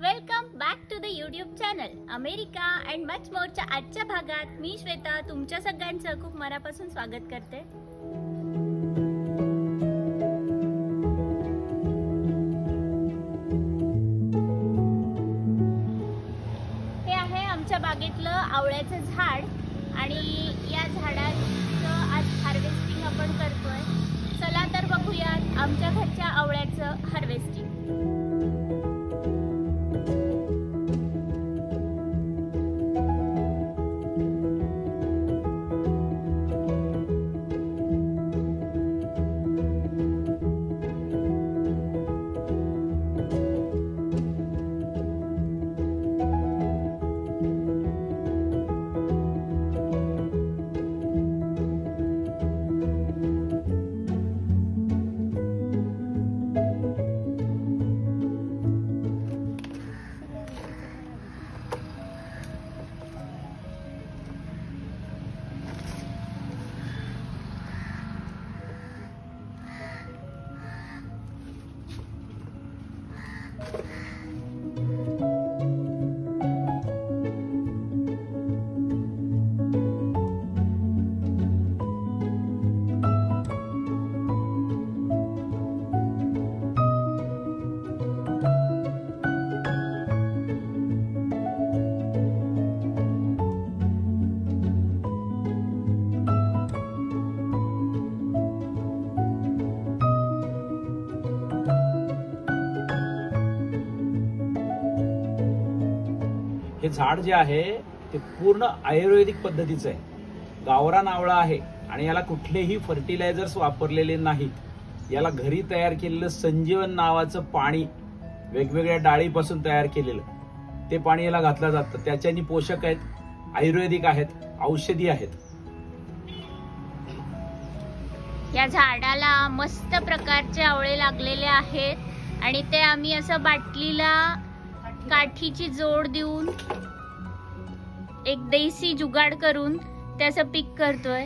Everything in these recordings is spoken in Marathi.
Welcome back to the YouTube channel America and much मोरच्या आजच्या भागात मी श्वेता तुमच्या सगळ्यांचं खूप मनापासून स्वागत करते। हे आहे आमच्या बागेतलं आवळ्याचं झाड आणि या झाडाचं आज हार्वेस्टिंग आपण करतोय। चला तर बघूयात आमच्या घरच्या आवळ्याचं हार्वेस्टिंग। हे झाड जे आहे ते पूर्ण आयुर्वेदिक पद्धतीचं आहे। गावरान आवळा आहे आणि याला कुठलेही फर्टिलायझर्स वापरलेले नाहीत। याला घरी तयार केलेलं संजीवन नावाचं पाणी वेगवेगळ्या डाळीपासून तयार केलेलं ते पाणी याला घातलं जातं। त्याच्यानी पोषक आहेत, आयुर्वेदिक आहेत, औषधी आहेत। या झाडाला मस्त प्रकारचे आवळे लागलेले आहेत आणि ते आम्ही असं बाटलीला काठीची जोड देऊन एक देसी जुगाड करून त्याचं पीक करतोय।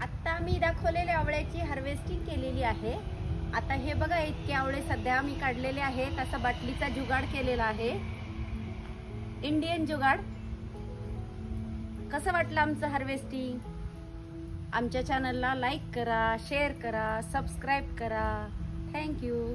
आता मी दाखवलेल्या आवळ्याची हार्वेस्टिंग केलेली आहे। आता हे बघा इतके आवळे सध्या मी काढलेले आहेत। असा बाटलीचा जुगाड केलेला आहे, इंडियन जुगाड। कसं वाटलं आमचं हार्वेस्टिंग? आमच्या चॅनलला लाईक करा, शेअर करा, सबस्क्राईब करा। थँक्यू।